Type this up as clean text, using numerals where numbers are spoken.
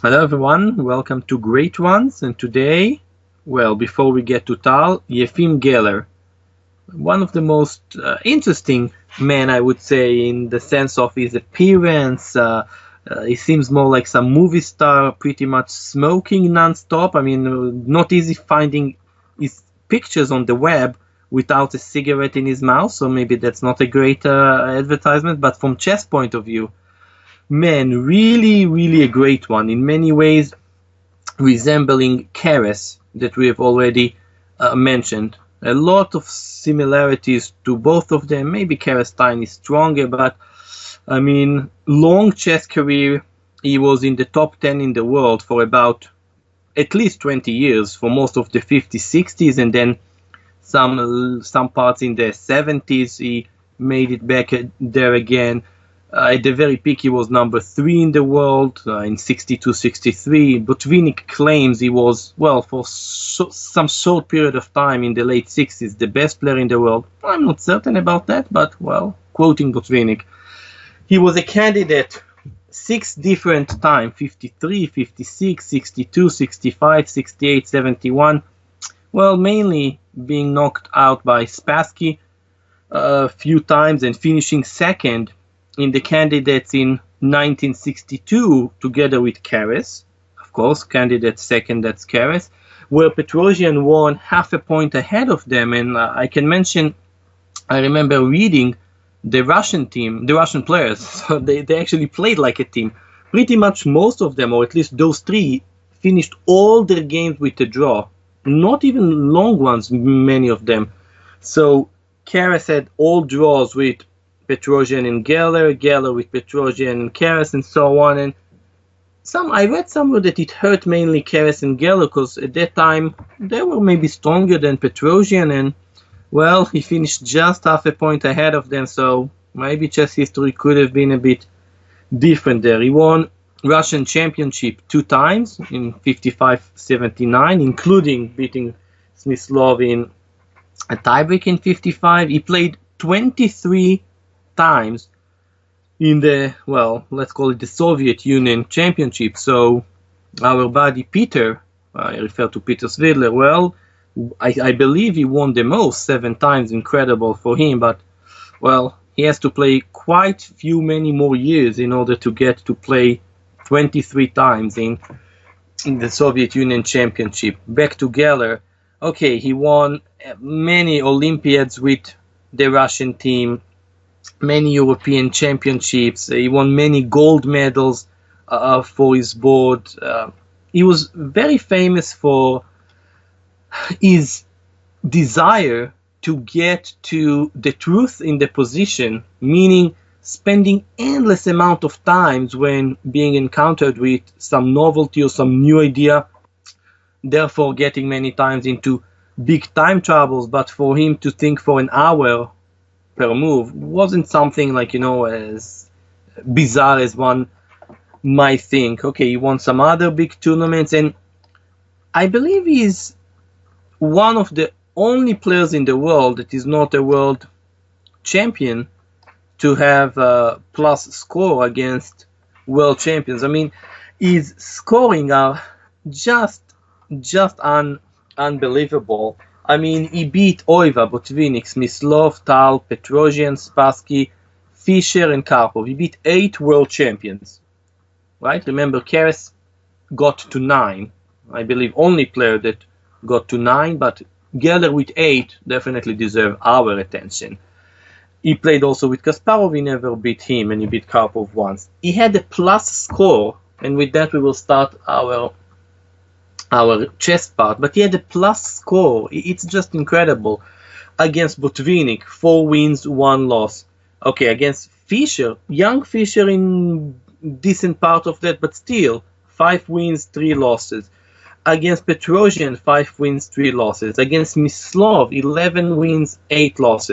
Hello everyone, welcome to Great Ones, and today, well, before we get to Tal, Efim Geller, one of the most interesting men, I would say, in the sense of his appearance. He seems more like some movie star, pretty much smoking non-stop. I mean, not easy finding his pictures on the web without a cigarette in his mouth, so maybe that's not a great advertisement, but from chess point of view, man, really a great one. In many ways, resembling Keres that we have already mentioned. A lot of similarities to both of them. Maybe Keres is stronger, but I mean, long chess career. He was in the top 10 in the world for about at least 20 years, for most of the 50s, 60s, and then some parts in the 70s. He made it back there again. At the very peak, he was number 3 in the world in 62-63. Botvinnik claims he was, well, for some short period of time in the late 60s, the best player in the world. I'm not certain about that, but, well, quoting Botvinnik, he was a candidate 6 different times, 53, 56, 62, 65, 68, 71. Well, mainly being knocked out by Spassky a few times and finishing second in the candidates in 1962 together with Keres. Of course, candidate second, that's Keres, where Petrovich won half a point ahead of them. And I can mention, I remember reading the Russian team, the Russian players, so they actually played like a team. Pretty much most of them, or at least those 3, finished all their games with a draw. Not even long ones, many of them. So Keres had all draws with Petrovich and Geller, Geller with Petrovich and Keres, and so on. And I read somewhere that it hurt mainly Keres and Geller because at that time they were maybe stronger than Petrovich, and well, he finished just half a point ahead of them. So maybe chess history could have been a bit different there. He won Russian Championship 2 times in 55-79, including beating Smyslov in a tiebreak in 55. He played 23 times in the, well, let's call it the Soviet Union Championship. So our buddy Peter, I refer to Peter Svidler, well, I believe he won the most, 7 times, incredible for him, but, well, he has to play quite many more years in order to get to play 23 times in the Soviet Union Championship. Back to Geller. Okay, he won many Olympiads with the Russian team, many European championships. He won many gold medals for his board. He was very famous for his desire to get to the truth in the position, meaning spending endless amount of times when being encountered with some novelty or some new idea, therefore getting many times into big time troubles. But for him to think for an hour per move wasn't something like, as bizarre as one might think. Okay, he won some other big tournaments, and I believe he's one of the only players in the world that is not a world champion to have a plus score against world champions. I mean, his scoring are just unbelievable. I mean, he beat Oiva, Botvinnik, Smyslov, Tal, Petrovich, Spassky, Fischer, and Karpov. He beat 8 world champions, right? Remember, Keres got to 9. I believe only player that got to 9, but Geller with 8 definitely deserve our attention. He played also with Kasparov. He never beat him, and he beat Karpov once. He had a plus score, and with that we will start our chess part, but he had a plus score. It's just incredible. Against Botvinnik, 4 wins, 1 loss. Okay, against Fischer, young Fischer in decent part of that, but still 5 wins, 3 losses. Against Petrovich, 5 wins, 3 losses. Against Smyslov, 11 wins, 8 losses.